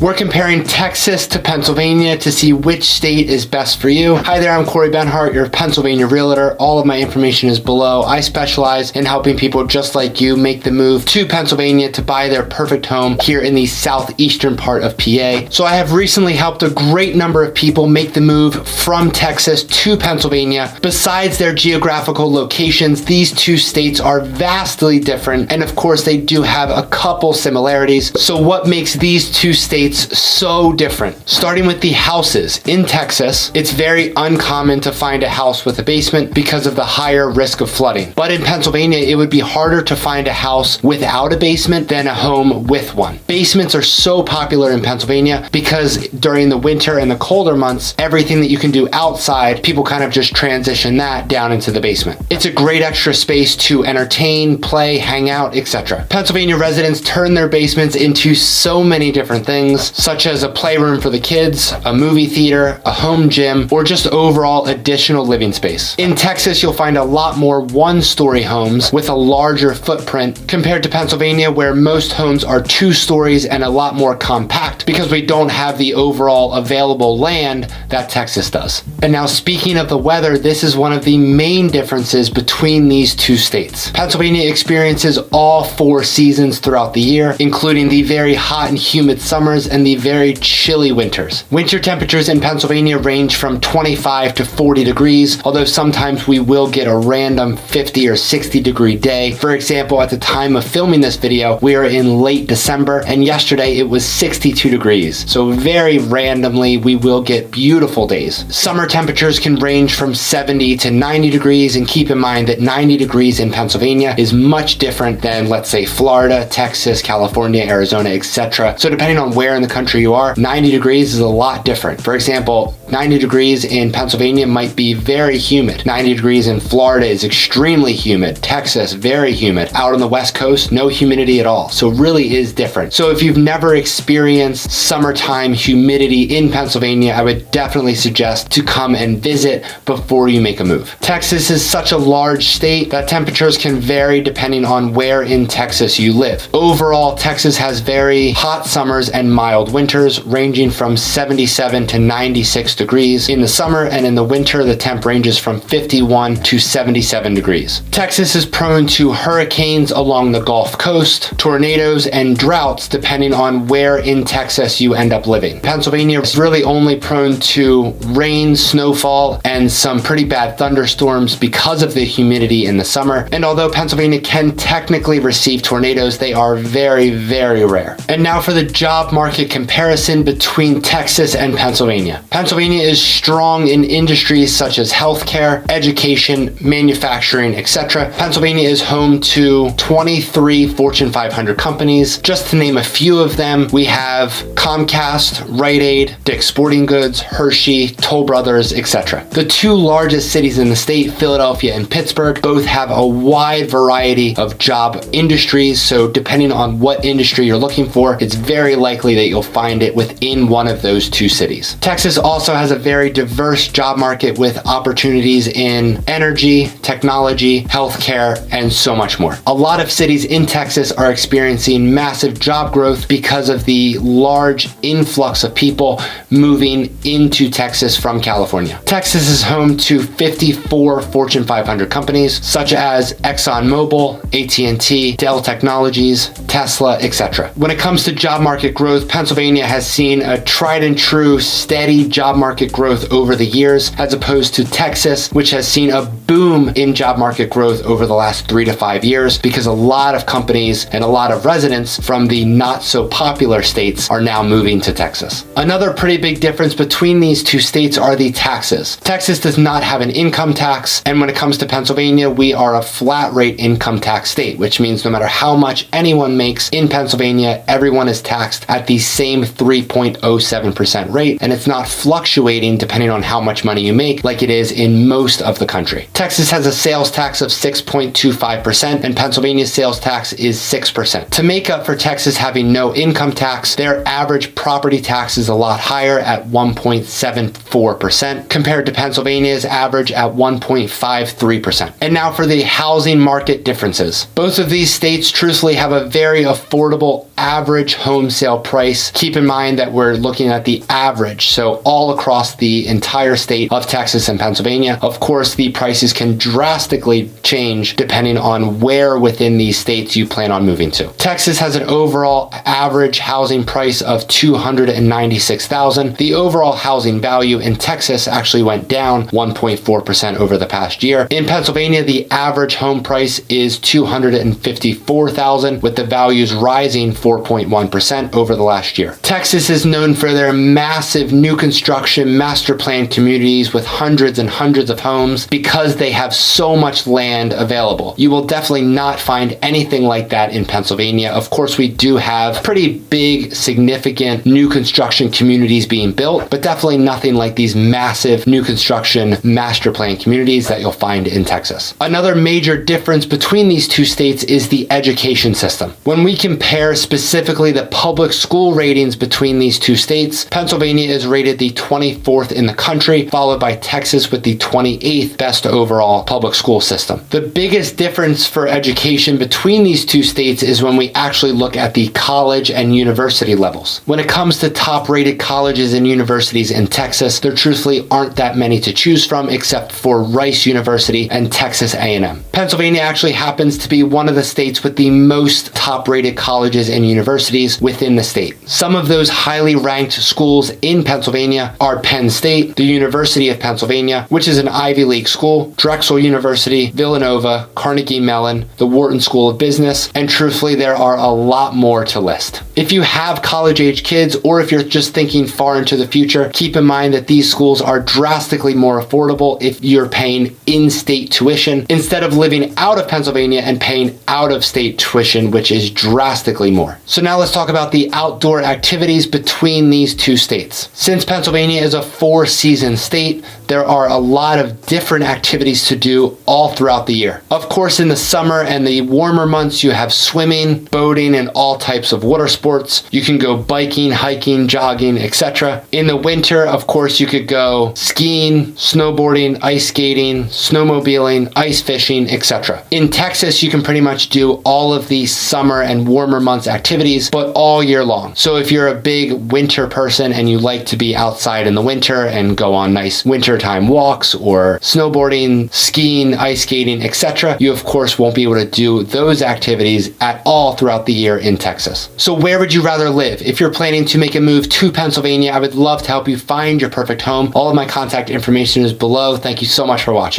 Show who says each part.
Speaker 1: We're comparing Texas to Pennsylvania to see which state is best for you. Hi there, I'm Corey Benhart, your Pennsylvania realtor. All of my information is below. I specialize in helping people just like you make the move to Pennsylvania to buy their perfect home here in the southeastern part of PA. So I have recently helped a great number of people make the move from Texas to Pennsylvania. Besides their geographical locations, these two states are vastly different, and of course they do have a couple similarities. So what makes these two states so different? Starting with the houses. In Texas, it's very uncommon to find a house with a basement because of the higher risk of flooding. But in Pennsylvania, it would be harder to find a house without a basement than a home with one. Basements are so popular in Pennsylvania because during the winter and the colder months, everything that you can do outside, people kind of just transition that down into the basement. It's a great extra space to entertain, play, hang out, etc. Pennsylvania residents turn their basements into so many different things, such as a playroom for the kids, a movie theater, a home gym, or just overall additional living space. In Texas, you'll find a lot more one-story homes with a larger footprint compared to Pennsylvania, where most homes are 2 stories and a lot more compact because we don't have the overall available land that Texas does. And now, speaking of the weather, this is one of the main differences between these two states. Pennsylvania experiences all 4 seasons throughout the year, including the very hot and humid summers and the very chilly winters. Winter temperatures in Pennsylvania range from 25 to 40 degrees, although sometimes we will get a random 50 or 60 degree day. For example, at the time of filming this video, we are in late December, and yesterday it was 62 degrees. So very randomly, we will get beautiful days. Summer temperatures can range from 70 to 90 degrees, and keep in mind that 90 degrees in Pennsylvania is much different than, let's say, Florida, Texas, California, Arizona, etc. So depending on where in the country you are, 90 degrees is a lot different. For example, 90 degrees in Pennsylvania might be very humid. 90 degrees in Florida is extremely humid. Texas, very humid. Out on the West Coast, no humidity at all. So it really is different. So if you've never experienced summertime humidity in Pennsylvania, I would definitely suggest to come and visit before you make a move. Texas is such a large state that temperatures can vary depending on where in Texas you live. Overall, Texas has very hot summers and mild winters, ranging from 77 to 96 degrees in the summer, and in the winter, the temp ranges from 51 to 77 degrees. Texas is prone to hurricanes along the Gulf Coast, tornadoes, and droughts depending on where in Texas you end up living. Pennsylvania is really only prone to rain, snowfall, and some pretty bad thunderstorms because of the humidity in the summer. And although Pennsylvania can technically receive tornadoes, they are very, very rare. And now for the job market comparison between Texas and Pennsylvania. Pennsylvania is strong in industries such as healthcare, education, manufacturing, etc. Pennsylvania is home to 23 Fortune 500 companies. Just to name a few of them, we have Comcast, Rite Aid, Dick's Sporting Goods, Hershey, Toll Brothers, etc. The 2 largest cities in the state, Philadelphia and Pittsburgh, both have a wide variety of job industries. So depending on what industry you're looking for, it's very likely that you'll find it within one of those 2 cities. Texas also has a very diverse job market with opportunities in energy, technology, healthcare, and so much more. A lot of cities in Texas are experiencing massive job growth because of the large influx of people moving into Texas from California. Texas is home to 54 Fortune 500 companies such as ExxonMobil, AT&T, Dell Technologies, Tesla, etc. When it comes to job market growth, Pennsylvania has seen a tried and true steady job market growth over the years, as opposed to Texas, which has seen a boom in job market growth over the last 3 to 5 years because a lot of companies and a lot of residents from the not so popular states are now moving to Texas. Another pretty big difference between these 2 states are the taxes. Texas does not have an income tax, and when it comes to Pennsylvania, we are a flat rate income tax state, which means no matter how much anyone makes in Pennsylvania, everyone is taxed at the same 3.07% rate, and it's not fluctuating fluctuating depending on how much money you make, like it is in most of the country. Texas has a sales tax of 6.25%, and Pennsylvania's sales tax is 6%. To make up for Texas having no income tax, their average property tax is a lot higher at 1.74% compared to Pennsylvania's average at 1.53%. And now for the housing market differences. Both of these states truthfully have a very affordable average home sale price. Keep in mind that we're looking at the average, so all across the entire state of Texas and Pennsylvania. Of course, the prices can drastically change depending on where within these states you plan on moving to. Texas has an overall average housing price of $296,000. The overall housing value in Texas actually went down 1.4% over the past year. In Pennsylvania, the average home price is $254,000, with the values rising 4.1% over the last year. Texas is known for their massive new construction master plan communities with hundreds and hundreds of homes because they have so much land available. You will definitely not find anything like that in Pennsylvania. Of course, we do have pretty big, significant new construction communities being built, but definitely nothing like these massive new construction master plan communities that you'll find in Texas. Another major difference between these two states is the education system. When we compare specifically the public school ratings between these two states, Pennsylvania is rated the 24th in the country, followed by Texas with the 28th best overall public school system. The biggest difference for education between these two states is when we actually look at the college and university levels. When it comes to top rated colleges and universities in Texas, there truthfully aren't that many to choose from except for Rice University and Texas A&M. Pennsylvania actually happens to be one of the states with the most top rated colleges and universities within the state. Some of those highly ranked schools in Pennsylvania are Penn State, the University of Pennsylvania, which is an Ivy League school, Drexel University, Villanova, Carnegie Mellon, the Wharton School of Business, and truthfully there are a lot more to list. If you have college age kids, or if you're just thinking far into the future, keep in mind that these schools are drastically more affordable if you're paying in-state tuition instead of living out of Pennsylvania and paying out-of-state tuition, which is drastically more. So now let's talk about the outdoor activities between these two states. Since Pennsylvania is a four-season state, there are a lot of different activities to do all throughout the year. Of course, in the summer and the warmer months, you have swimming, boating, and all types of water sports. You can go biking, hiking, jogging, etc. In the winter, of course, you could go skiing, snowboarding, ice skating, snowmobiling, ice fishing, etc. In Texas, you can pretty much do all of these summer and warmer months activities, but all year long. So if you're a big winter person and you like to be outside in the winter and go on nice wintertime walks or snowboarding, skiing, ice skating, etc., you of course won't be able to do those activities at all throughout the year in Texas. So where would you rather live? If you're planning to make a move to Pennsylvania, I would love to help you find your perfect home. All of my contact information is below. Thank you so much for watching.